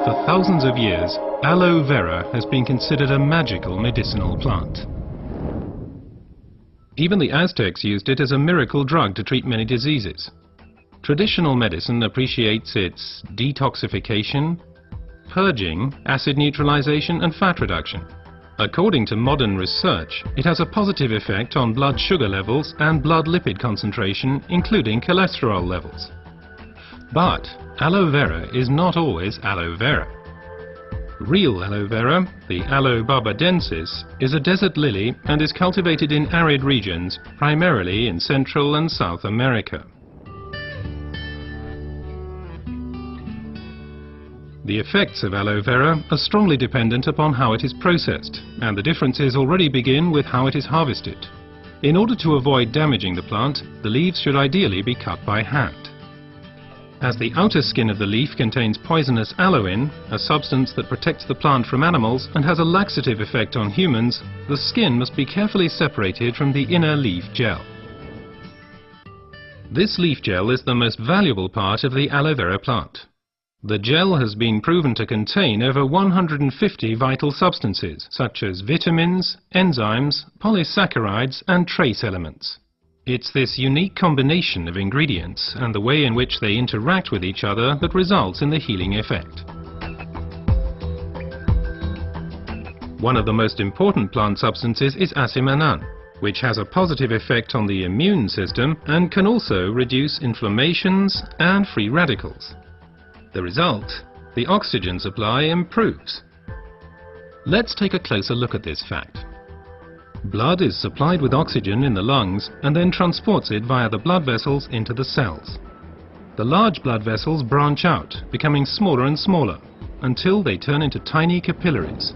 For thousands of years, aloe vera has been considered a magical medicinal plant. Even the Aztecs used it as a miracle drug to treat many diseases. Traditional medicine appreciates its detoxification, purging, acid neutralization and fat reduction. According to modern research, it has a positive effect on blood sugar levels and blood lipid concentration, including cholesterol levels. But aloe vera is not always aloe vera. Real aloe vera, the Aloe barbadensis, is a desert lily and is cultivated in arid regions, primarily in Central and South America. The effects of aloe vera are strongly dependent upon how it is processed, and the differences already begin with how it is harvested. In order to avoid damaging the plant, the leaves should ideally be cut by hand. As the outer skin of the leaf contains poisonous aloin, a substance that protects the plant from animals and has a laxative effect on humans, the skin must be carefully separated from the inner leaf gel. This leaf gel is the most valuable part of the aloe vera plant. The gel has been proven to contain over 150 vital substances, such as vitamins, enzymes, polysaccharides and trace elements. It's this unique combination of ingredients and the way in which they interact with each other that results in the healing effect. One of the most important plant substances is asimanan, which has a positive effect on the immune system and can also reduce inflammations and free radicals. The result, the oxygen supply improves. Let's take a closer look at this fact. Blood is supplied with oxygen in the lungs and then transports it via the blood vessels into the cells. The large blood vessels branch out, becoming smaller and smaller, until they turn into tiny capillaries.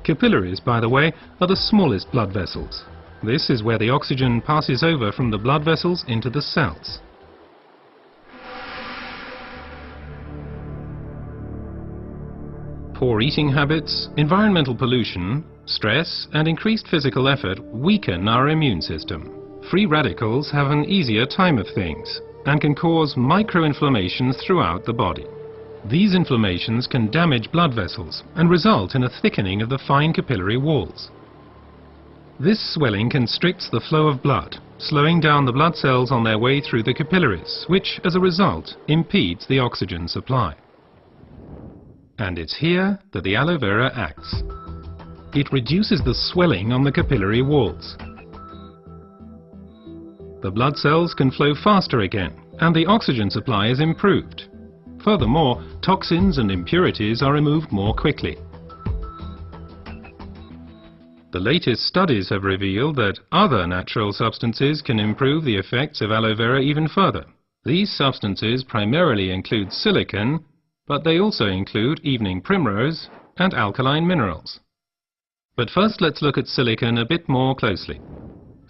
Capillaries, by the way, are the smallest blood vessels. This is where the oxygen passes over from the blood vessels into the cells. Poor eating habits, environmental pollution, stress and increased physical effort weaken our immune system. Free radicals have an easier time of things and can cause microinflammations throughout the body. These inflammations can damage blood vessels and result in a thickening of the fine capillary walls. This swelling constricts the flow of blood, slowing down the blood cells on their way through the capillaries, which, as a result, impedes the oxygen supply. And it's here that the aloe vera acts. It reduces the swelling on the capillary walls. The blood cells can flow faster again, and the oxygen supply is improved. Furthermore, toxins and impurities are removed more quickly. The latest studies have revealed that other natural substances can improve the effects of aloe vera even further. These substances primarily include silicon, but they also include evening primrose and alkaline minerals. But first let's look at silicon a bit more closely.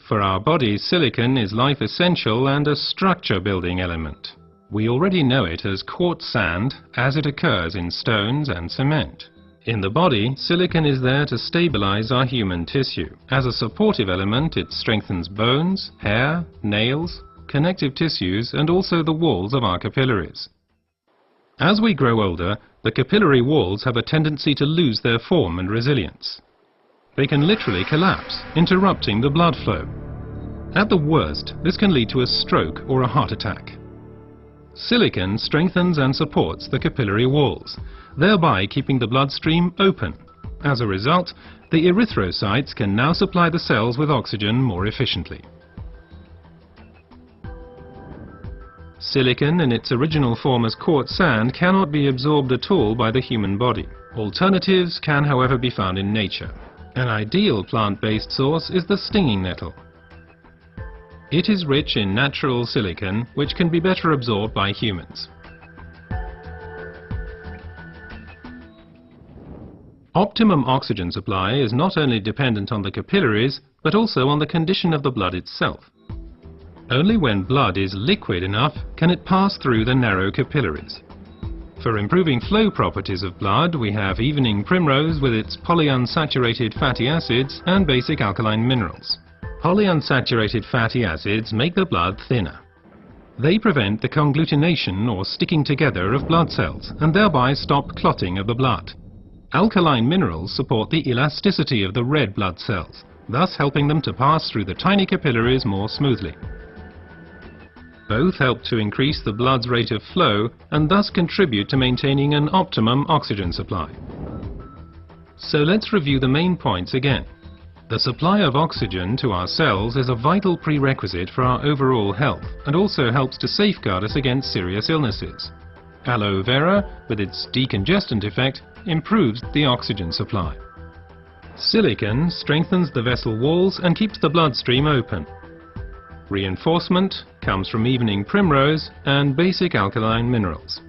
For our bodies, silicon is life essential and a structure-building element. We already know it as quartz sand as it occurs in stones and cement. In the body, silicon is there to stabilize our human tissue. As a supportive element, it strengthens bones, hair, nails, connective tissues and also the walls of our capillaries. As we grow older, the capillary walls have a tendency to lose their form and resilience. They can literally collapse, interrupting the blood flow. At the worst, this can lead to a stroke or a heart attack. Silicon strengthens and supports the capillary walls, thereby keeping the bloodstream open. As a result, the erythrocytes can now supply the cells with oxygen more efficiently. Silicon in its original form as quartz sand cannot be absorbed at all by the human body. Alternatives can, however, be found in nature. An ideal plant-based source is the stinging nettle. It is rich in natural silicon, which can be better absorbed by humans. Optimum oxygen supply is not only dependent on the capillaries, but also on the condition of the blood itself. Only when blood is liquid enough can it pass through the narrow capillaries. For improving flow properties of blood, we have evening primrose with its polyunsaturated fatty acids and basic alkaline minerals. Polyunsaturated fatty acids make the blood thinner. They prevent the conglutination or sticking together of blood cells and thereby stop clotting of the blood. Alkaline minerals support the elasticity of the red blood cells, thus helping them to pass through the tiny capillaries more smoothly. Both help to increase the blood's rate of flow and thus contribute to maintaining an optimum oxygen supply. So let's review the main points again. The supply of oxygen to our cells is a vital prerequisite for our overall health and also helps to safeguard us against serious illnesses. Aloe Vera, with its decongestant effect, improves the oxygen supply. Silicon strengthens the vessel walls and keeps the bloodstream open. Reinforcement comes from evening primrose and basic alkaline minerals.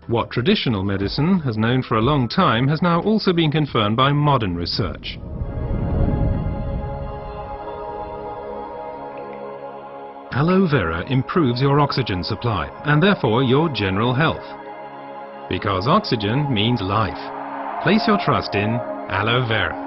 What traditional medicine has known for a long time has now also been confirmed by modern research. Aloe Vera improves your oxygen supply and therefore your general health. Because oxygen means life. Place your trust in Aloe Vera.